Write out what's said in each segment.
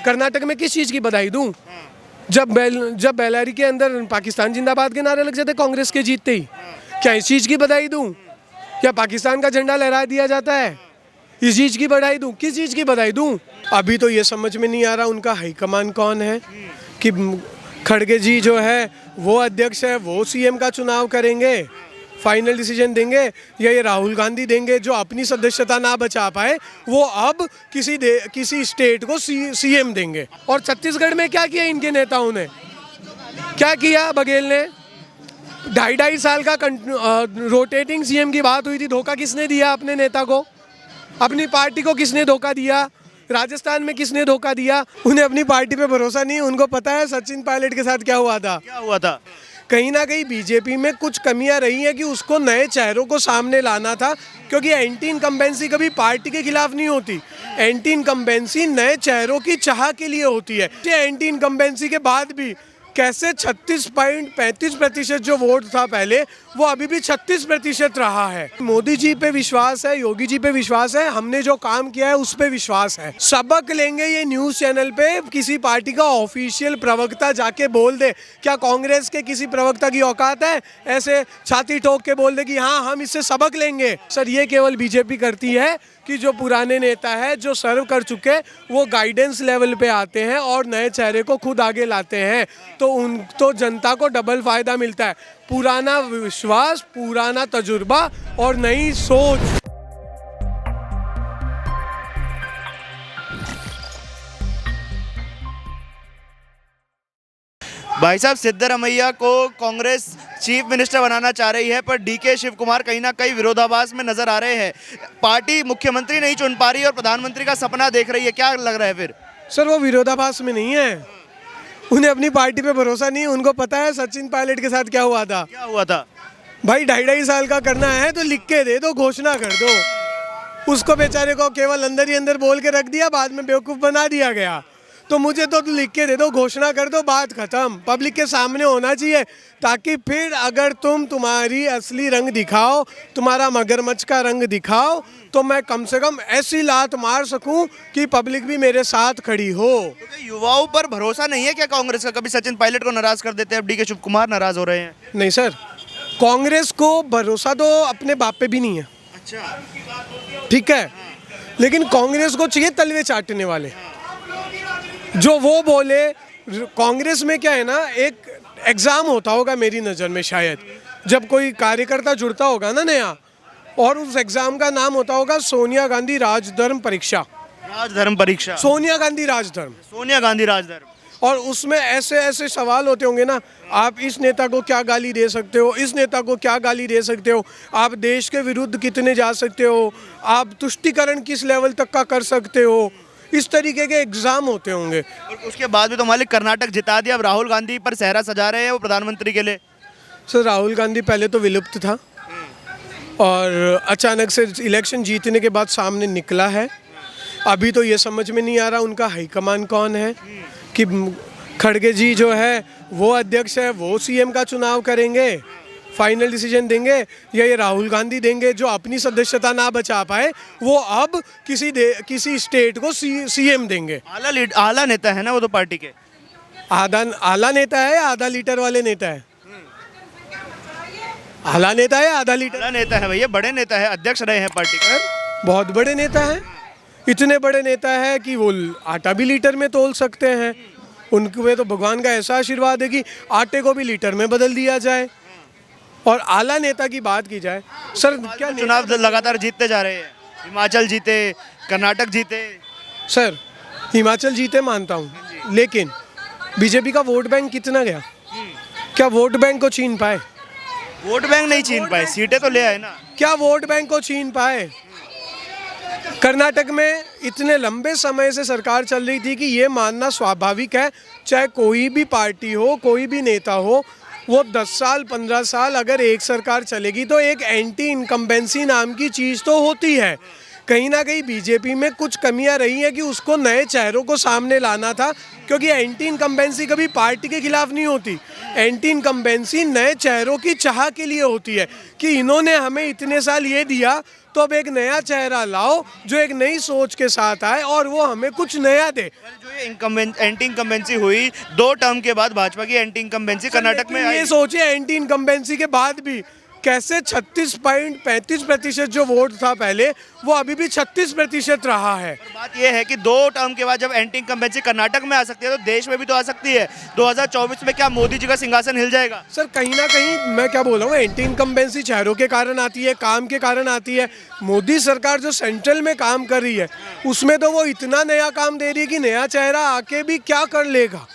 कर्नाटक में किस चीज़ की बधाई दूं? जब बेलारी के अंदर पाकिस्तान जिंदाबाद के नारे लग जाते कांग्रेस के जीतते ही, क्या इस चीज़ की बधाई दूं? क्या पाकिस्तान का झंडा लहरा दिया जाता है? इस चीज़ की बधाई दूं? किस चीज़ की बधाई दूं? अभी तो ये समझ में नहीं आ रहा उनका हाईकमान कौन है, कि खड़गे जी जो है वो अध्यक्ष है, वो सीएम का चुनाव करेंगे, फाइनल डिसीजन देंगे, या ये राहुल गांधी देंगे जो अपनी सदस्यता ना बचा पाए, वो अब किसी स्टेट को सीएम देंगे। और छत्तीसगढ़ में क्या किया इनके नेताओं ने? क्या किया बघेल ने? 2.5 साल का रोटेटिंग सीएम की बात हुई थी, धोखा किसने दिया अपने नेता को? अपनी पार्टी को किसने धोखा दिया? राजस्थान में किसने धोखा दिया? उन्हें अपनी पार्टी पे भरोसा नहीं, उनको पता है सचिन पायलट के साथ क्या हुआ था। कहीं ना कहीं बीजेपी में कुछ कमियां रही हैं कि उसको नए चेहरों को सामने लाना था, क्योंकि एंटी इनकम्बेंसी कभी पार्टी के खिलाफ नहीं होती। एंटी इनकम्बेंसी नए चेहरों की चाह के लिए होती है। एंटी इनकम्बेंसी के बाद भी कैसे 36.35% जो वोट था पहले, वो अभी भी 36% रहा है। मोदी जी पे विश्वास है, योगी जी पे विश्वास है, हमने जो काम किया है उस पे विश्वास है। सबक लेंगे ये न्यूज़ चैनल पे किसी पार्टी का ऑफिशियल प्रवक्ता जाके बोल दे, क्या कांग्रेस के किसी प्रवक्ता की औकात है ऐसे छाती ठोक के बोल दे कि हाँ हम इससे सबक लेंगे? सर, ये केवल बीजेपी करती है कि जो पुराने नेता है जो सर्व कर चुके, वो गाइडेंस लेवल पे आते हैं और नए चेहरे को खुद आगे लाते हैं, तो जनता को डबल फायदा मिलता है। पुराना विश्वास, पुराना तजुर्बा और नई सोच। भाई साहब, सिद्धरमैया को कांग्रेस चीफ मिनिस्टर बनाना चाह रही है, पर डीके शिव कुमार कहीं ना कहीं विरोधाभास में नजर आ रहे हैं। पार्टी मुख्यमंत्री नहीं चुन पा रही और प्रधानमंत्री का सपना देख रही है, क्या लग रहा है फिर? सर, वो विरोधाभास में नहीं है, उन्हें अपनी पार्टी पे भरोसा नहीं, उनको पता है सचिन पायलट के साथ क्या हुआ था। भाई 2.5 साल का करना है तो लिख के दे दो, घोषणा कर दो। उसको बेचारे को केवल अंदर ही अंदर बोल के रख दिया, बाद में बेवकूफ़ बना दिया गया। तो मुझे तो लिख के दे दो, घोषणा कर दो, बात खत्म। पब्लिक के सामने होना चाहिए, ताकि फिर अगर तुम्हारी असली रंग दिखाओ, तुम्हारा मगरमच्छ का रंग दिखाओ, तो मैं कम से कम ऐसी लात मार सकूं कि पब्लिक भी मेरे साथ खड़ी हो। तो युवाओं पर भरोसा नहीं है क्या कांग्रेस का? कभी सचिन पायलट को नाराज कर देते हैं, अब डीके शिव कुमार नाराज हो रहे हैं। नहीं सर, कांग्रेस को भरोसा तो अपने बाप पे भी नहीं है। अच्छा, ठीक है, लेकिन कांग्रेस को चाहिए तलवे चाटने वाले, जो वो बोले। कांग्रेस में क्या है ना, एक एग्ज़ाम होता होगा मेरी नज़र में, शायद जब कोई कार्यकर्ता जुड़ता होगा ना नया, और उस एग्ज़ाम का नाम होता होगा सोनिया गांधी राजधर्म परीक्षा। सोनिया गांधी राजधर्म। और उसमें ऐसे ऐसे सवाल होते होंगे ना, आप इस नेता को क्या गाली दे सकते हो, इस नेता को क्या गाली दे सकते हो, आप देश के विरुद्ध कितने जा सकते हो, आप तुष्टीकरण किस लेवल तक का कर सकते हो, इस तरीके के एग्जाम होते होंगे। और उसके बाद भी तो मालिक कर्नाटक जिता दिया, अब राहुल गांधी पर सेहरा सजा रहे हैं वो प्रधानमंत्री के लिए। सर, राहुल गांधी पहले तो विलुप्त था और अचानक से इलेक्शन जीतने के बाद सामने निकला है। अभी तो ये समझ में नहीं आ रहा उनका हाईकमान कौन है, कि खड़गे जी जो है वो अध्यक्ष है, वो सीएम का चुनाव करेंगे, फाइनल डिसीजन देंगे, या ये राहुल गांधी देंगे जो अपनी सदस्यता ना बचा पाए, वो अब किसी स्टेट को सीएम देंगे। आला नेता है ना वो तो पार्टी के। आला नेता है या आधा लीटर वाले नेता है? आला नेता है, आधा लीटर? आला नेता है भैया, बड़े नेता है, अध्यक्ष रहे हैं पार्टी के। बहुत बड़े नेता है, इतने बड़े नेता है कि वो आटा भी लीटर में तोल सकते हैं। उनके तो भगवान का ऐसा आशीर्वाद है कि आटे को भी लीटर में बदल दिया जाए। और आला नेता की बात की जाए, सर क्या चुनाव लगातार जीतते जा रहे हैं, हिमाचल जीते, कर्नाटक जीते। सर, हिमाचल जीते मानता हूँ, लेकिन बीजेपी का वोट बैंक कितना गया? क्या वोट बैंक को छीन पाए? वोट बैंक नहीं छीन पाए, सीटें तो ले आए ना। क्या वोट बैंक को छीन पाए? कर्नाटक में इतने लंबे समय से सरकार चल रही थी कि ये मानना स्वाभाविक है, चाहे कोई भी पार्टी हो, कोई भी नेता हो, वो 10 साल 15 साल अगर एक सरकार चलेगी तो एक एंटी इनकम्बेंसी नाम की चीज़ तो होती है। कहीं ना कहीं बीजेपी में कुछ कमियां रही हैं कि उसको नए चेहरों को सामने लाना था, क्योंकि एंटी इनकम्बेंसी कभी पार्टी के खिलाफ नहीं होती। एंटी इनकम्बेंसी नए चेहरों की चाह के लिए होती है कि इन्होंने हमें इतने साल ये दिया, तो अब एक नया चेहरा लाओ जो एक नई सोच के साथ आए और वो हमें कुछ नया दे। जो ये एंटी इनकम्बेंसी हुई 2 टर्म के बाद, भाजपा की एंटी इनकम्बेंसी कर्नाटक में आई। ये सोचे एंटी इनकम्बेंसी के बाद भी कैसे 36.35% जो वोट था पहले, वो अभी भी 36% रहा है। बात यह है कि 2 टर्म के बाद जब एंटी इनकम्बेंसी कर्नाटक में आ सकती है तो देश में भी तो आ सकती है। 2024 में क्या मोदी जी का सिंहासन हिल जाएगा? सर कहीं ना कहीं मैं क्या बोल रहा हूँ, एंटी इनकम्बेंसी चेहरों के कारण आती है, काम के कारण आती है। मोदी सरकार जो सेंट्रल में काम कर रही है उसमें तो वो इतना नया काम दे रही है कि नया चेहरा आके भी क्या कर लेगा।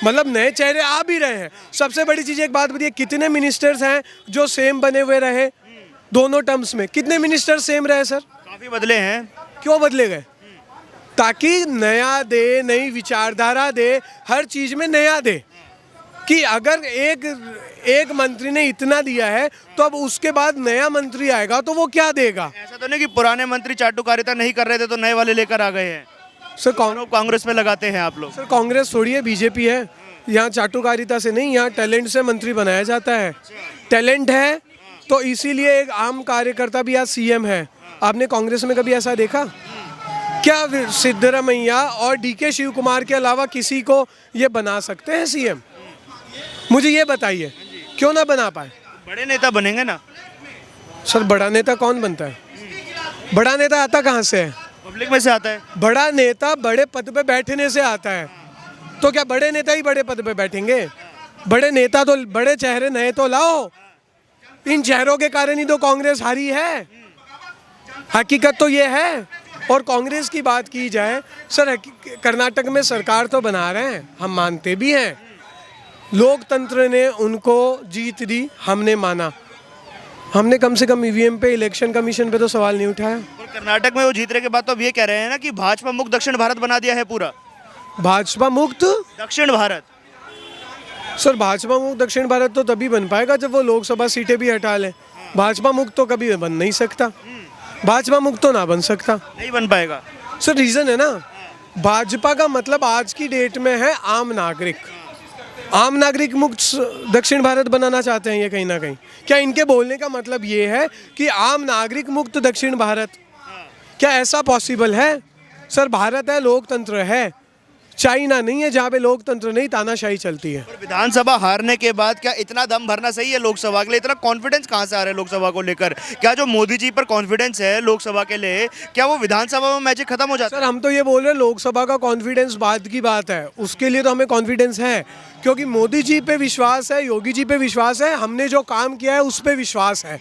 मतलब नए चेहरे आ भी रहे हैं। सबसे बड़ी चीज़ एक बात बताइए, कितने मिनिस्टर्स हैं जो सेम बने हुए रहे दोनों टर्म्स में? कितने मिनिस्टर सेम रहे सर? काफी बदले हैं। क्यों बदले गए? ताकि नया दे, नई विचारधारा दे, हर चीज़ में नया दे। कि अगर एक मंत्री ने इतना दिया है तो अब उसके बाद नया मंत्री आएगा तो वो क्या देगा? ऐसा तो नहीं कि पुराने मंत्री चाटुकारिता नहीं कर रहे थे तो नए वाले लेकर आ गए हैं। सर कांग्रेस में लगाते हैं आप लोग। सर कांग्रेस थोड़ी है, बीजेपी है। यहाँ चाटुकारिता से नहीं, यहाँ टैलेंट से मंत्री बनाया जाता है। टैलेंट है तो इसीलिए एक आम कार्यकर्ता भी आज सीएम है। आपने कांग्रेस में कभी ऐसा देखा क्या? सिद्धरामैया और डीके शिव कुमार के अलावा किसी को ये बना सकते हैं सीएम? मुझे ये बताइए, क्यों ना बना पाए? बड़े नेता बनेंगे ना। सर बड़ा नेता कौन बनता है? बड़ा नेता आता कहाँ से है? पब्लिक में से आता है। बड़ा नेता बड़े पद पे बैठने से आता है। तो क्या बड़े नेता ही बड़े पद पे बैठेंगे? बड़े नेता तो, बड़े चेहरे नए तो लाओ। इन चेहरों के कारण ही तो कांग्रेस हारी है। हकीकत तो ये है। और कांग्रेस की बात की जाए सर, कर्नाटक में सरकार तो बना रहे हैं, हम मानते भी हैं। लोकतंत्र ने उनको जीत दी, हमने माना। हमने कम से कम ईवीएम पे, इलेक्शन कमीशन पे तो सवाल नहीं उठाया। और कर्नाटक में वो जीतने के बाद तो अब ये कह रहे हैं ना कि भाजपा मुक्त दक्षिण भारत बना दिया है पूरा। भाजपा मुक्त दक्षिण भारत। सर भाजपा मुक्त दक्षिण भारत तो तभी बन पाएगा जब वो लोकसभा सीटें भी हटा लें। भाजपा मुक्त तो कभी बन नहीं सकता। भाजपा मुक्त तो ना बन सकता। नहीं बन पाएगा। सर रीज़न है ना, भाजपा का मतलब आज की डेट में है आम नागरिक। आम नागरिक मुक्त दक्षिण भारत बनाना चाहते हैं ये कहीं ना कहीं। क्या इनके बोलने का मतलब ये है कि आम नागरिक मुक्त दक्षिण भारत? क्या ऐसा पॉसिबल है? सर भारत है, लोकतंत्र है। चाइना नहीं है जहाँ पे लोकतंत्र नहीं, तानाशाही चलती है। विधानसभा हारने के बाद क्या इतना दम भरना सही है लोकसभा के लिए? इतना कॉन्फिडेंस कहाँ से आ रहा है लोकसभा को लेकर? क्या जो मोदी जी पर कॉन्फिडेंस है लोकसभा के लिए, क्या वो विधानसभा में मैजिक खत्म हो जाता है? सर हम तो ये बोल रहे हैं लोकसभा का कॉन्फिडेंस बाद की बात है। उसके लिए तो हमें कॉन्फिडेंस है क्योंकि मोदी जी पे विश्वास है, योगी जी पे विश्वास है, हमने जो काम किया है उस पर विश्वास है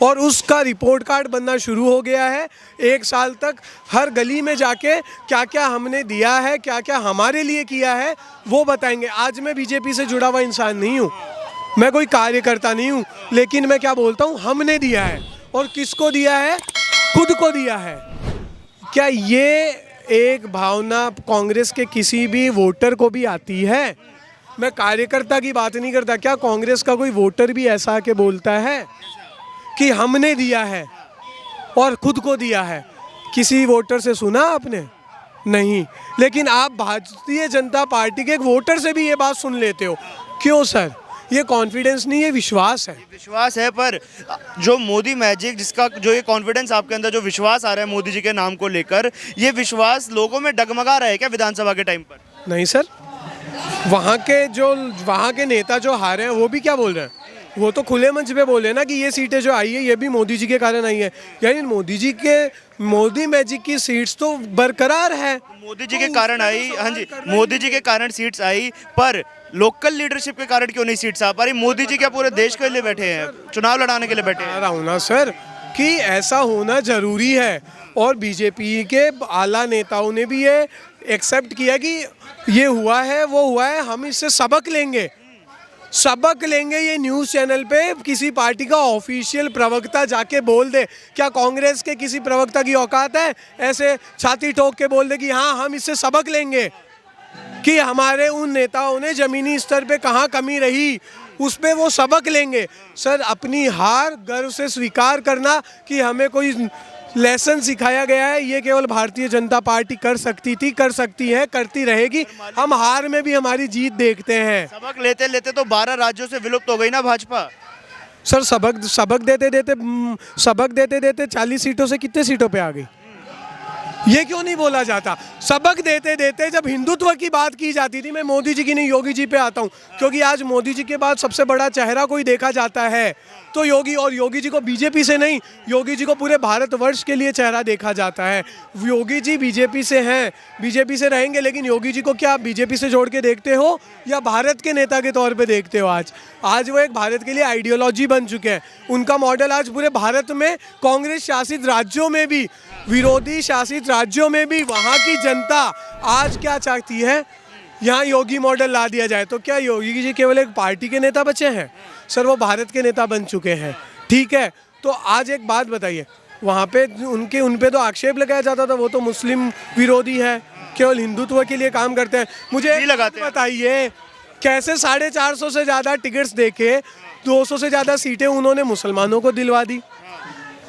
और उसका रिपोर्ट कार्ड बनना शुरू हो गया है। 1 साल तक हर गली में जाके क्या क्या हमने दिया है, क्या क्या हमारे लिए किया है, वो बताएंगे। आज मैं बीजेपी से जुड़ा हुआ इंसान नहीं हूँ, मैं कोई कार्यकर्ता नहीं हूँ, लेकिन मैं क्या बोलता हूँ, हमने दिया है। और किसको दिया है? खुद को दिया है। क्या ये एक भावना कांग्रेस के किसी भी वोटर को भी आती है? मैं कार्यकर्ता की बात नहीं करता। क्या कांग्रेस का कोई वोटर भी ऐसा आके बोलता है कि हमने दिया है और खुद को दिया है? किसी वोटर से सुना आपने? नहीं। लेकिन आप भारतीय जनता पार्टी के एक वोटर से भी ये बात सुन लेते हो। क्यों सर? ये कॉन्फिडेंस नहीं, ये विश्वास है। विश्वास है, पर जो मोदी मैजिक, जिसका जो ये कॉन्फिडेंस आपके अंदर, जो विश्वास आ रहा है मोदी जी के नाम को लेकर, ये विश्वास लोगों में डगमगा रहा है क्या विधानसभा के टाइम पर? नहीं सर, वहाँ के नेता जो हारे हैं वो भी क्या बोल रहे हैं? वो तो खुले मंच पे बोले ना कि ये सीटें जो आई है ये भी मोदी जी के कारण आई है। यानी मोदी मैजिक की सीट्स तो बरकरार है। मोदी जी के कारण आई, हाँ जी, मोदी जी के कारण सीट्स आई, पर लोकल लीडरशिप के कारण क्यों नहीं सीट्स आ पा रही? मोदी जी क्या पूरे देश के लिए बैठे हैं, चुनाव लड़ाने के लिए बैठे हैं? रहा हूँ ना सर कि ऐसा होना जरूरी है। और बीजेपी के आला नेताओं ने भी ये एक्सेप्ट किया कि ये हुआ है, वो हुआ है, हम इससे सबक लेंगे। ये न्यूज़ चैनल पे किसी पार्टी का ऑफिशियल प्रवक्ता जाके बोल दे। क्या कांग्रेस के किसी प्रवक्ता की औकात है ऐसे छाती ठोक के बोल दे कि हाँ हम इससे सबक लेंगे कि हमारे उन नेताओं ने ज़मीनी स्तर पे कहाँ कमी रही, उस पे वो सबक लेंगे? सर अपनी हार गर्व से स्वीकार करना कि हमें कोई लेसन सिखाया गया है, ये केवल भारतीय जनता पार्टी कर सकती थी, कर सकती है, करती रहेगी। हम हार में भी हमारी जीत देखते हैं। सबक लेते लेते तो 12 राज्यों से विलुप्त हो गई ना भाजपा। सर सबक देते देते 40 सीटों से कितने सीटों पे आ गई, ये क्यों नहीं बोला जाता? सबक देते देते जब हिंदुत्व की बात की जाती थी, मैं मोदी जी की नहीं योगी जी पे आता हूँ, क्योंकि आज मोदी जी के बाद सबसे बड़ा चेहरा कोई देखा जाता है तो योगी, और योगी जी को बीजेपी से नहीं, योगी जी को पूरे भारतवर्ष के लिए चेहरा देखा जाता है। योगी जी बीजेपी से हैं, बीजेपी से रहेंगे, लेकिन योगी जी को क्या आप बीजेपी से जोड़ के देखते हो या भारत के नेता के तौर पे देखते हो? आज वो एक भारत के लिए आइडियोलॉजी बन चुके हैं। उनका मॉडल आज पूरे भारत में, कांग्रेस शासित राज्यों में भी, विरोधी शासित राज्यों में भी वहाँ की जनता आज क्या चाहती है? यहाँ योगी मॉडल ला दिया जाए। तो क्या योगी जी केवल एक पार्टी के नेता बचे हैं? सर वो भारत के नेता बन चुके हैं, ठीक है। तो आज एक बात बताइए, वहाँ पे उन पे तो आक्षेप लगाया जाता था वो तो मुस्लिम विरोधी है, केवल हिंदुत्व के लिए काम करते हैं। मुझे बताइए कैसे 450 से ज़्यादा टिकट्स देके 200 से ज़्यादा सीटें उन्होंने मुसलमानों को दिलवा दी।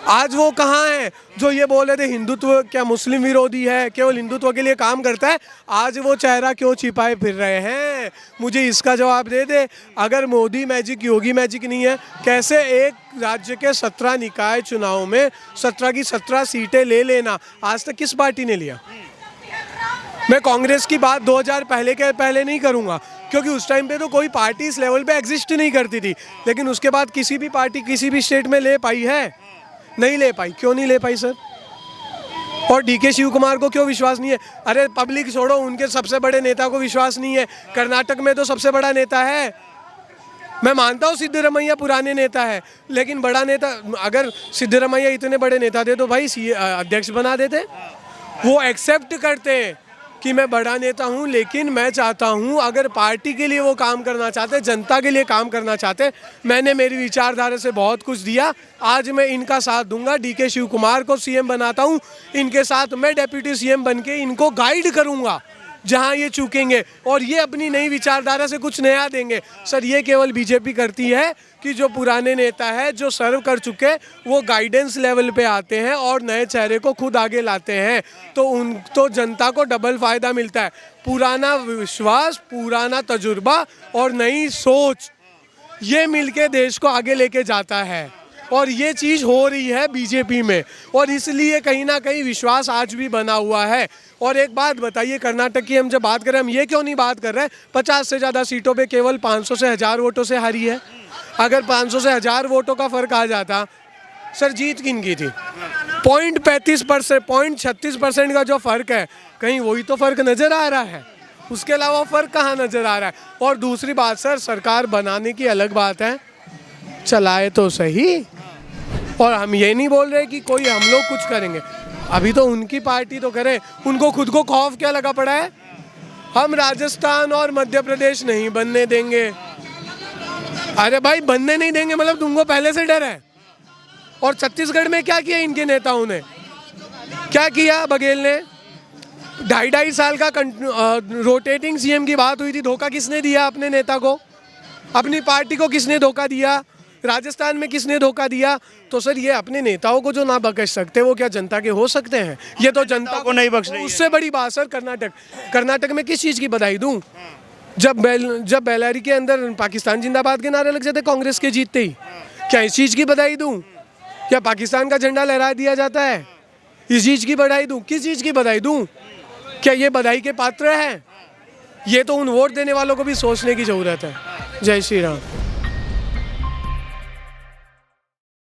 आज वो कहाँ है जो ये बोल रहे थे हिंदुत्व क्या मुस्लिम विरोधी है, केवल हिंदुत्व के लिए काम करता है? आज वो चेहरा क्यों छिपाए फिर रहे हैं? मुझे इसका जवाब दे दे। अगर मोदी मैजिक योगी मैजिक नहीं है, कैसे एक राज्य के 17 निकाय चुनाव में 17 की 17 सीटें ले लेना आज तक किस पार्टी ने लिया? मैं कांग्रेस की बात 2000 पहले नहीं करूँगा, क्योंकि उस टाइम पे तो कोई पार्टी इस लेवल पे एग्जिस्ट नहीं करती थी, लेकिन उसके बाद किसी भी पार्टी किसी भी स्टेट में ले पाई है? नहीं ले पाई। क्यों नहीं ले पाई सर? और डीके शिव कुमार को क्यों विश्वास नहीं है? अरे पब्लिक छोड़ो, उनके सबसे बड़े नेता को विश्वास नहीं है। कर्नाटक में तो सबसे बड़ा नेता है। मैं मानता हूँ सिद्धरमैया पुराने नेता है, लेकिन बड़ा नेता, अगर सिद्धरमैया इतने बड़े नेता थे तो भाई अध्यक्ष बना देते। वो एक्सेप्ट करते कि मैं बड़ा नेता हूं, लेकिन मैं चाहता हूं अगर पार्टी के लिए वो काम करना चाहते, जनता के लिए काम करना चाहते, मैंने मेरी विचारधारा से बहुत कुछ दिया, आज मैं इनका साथ दूंगा। डीके शिव कुमार को सीएम बनाता हूं, इनके साथ मैं डेप्यूटी सीएम बनके इनको गाइड करूंगा जहां ये चूकेंगे, और ये अपनी नई विचारधारा से कुछ नया देंगे। सर ये केवल बीजेपी करती है कि जो पुराने नेता है जो सर्व कर चुके वो गाइडेंस लेवल पे आते हैं और नए चेहरे को खुद आगे लाते हैं, तो जनता को डबल फायदा मिलता है। पुराना विश्वास, पुराना तजुर्बा और नई सोच, ये मिलके देश को आगे लेके जाता है, और ये चीज़ हो रही है बीजेपी में, और इसलिए कहीं ना कहीं विश्वास आज भी बना हुआ है। और एक बात बताइए, कर्नाटक की हम जब बात कर रहे हैं, हम ये क्यों नहीं बात कर रहे हैं 50 से ज़्यादा सीटों पे केवल 500 से 1000 वोटों से हारी है? अगर 500 से 1000 वोटों का फ़र्क आ जाता, सर जीत किन की थी? 0.36% का जो फ़र्क है, कहीं वही तो फ़र्क नज़र आ रहा है, उसके अलावा फ़र्क कहाँ नज़र आ रहा है? और दूसरी बात सर, सरकार बनाने की अलग बात है, चलाए तो सही। और हम ये नहीं बोल रहे कि कोई हम लोग कुछ करेंगे, अभी तो उनकी पार्टी तो करे, उनको खुद को खौफ क्या लगा पड़ा है? हम राजस्थान और मध्य प्रदेश नहीं बनने देंगे। अरे भाई बनने नहीं देंगे मतलब तुमको पहले से डर है? और छत्तीसगढ़ में क्या किया इनके नेताओं ने? क्या किया बघेल ने? 2.5 साल का रोटेटिंग सीएम की बात हुई थी, धोखा किसने दिया अपने नेता को? अपनी पार्टी को किसने धोखा दिया? राजस्थान में किसने धोखा दिया? तो सर ये अपने नेताओं को जो ना बख्श सकते वो क्या जनता के हो सकते हैं? ये तो जनता को नहीं बख्श रही है। उससे बड़ी बात सर, कर्नाटक में किस चीज़ की बधाई दूं? जब बेलारी के अंदर पाकिस्तान जिंदाबाद के नारे लग जाते कांग्रेस के जीतते ही, क्या इस चीज़ की बधाई दूं? या पाकिस्तान का झंडा लहरा दिया जाता है, इस चीज़ की बधाई दूं? किस चीज़ की बधाई दूं? क्या ये बधाई के पात्र है? ये तो उन वोट देने वालों को भी सोचने की ज़रूरत है। जय श्री राम।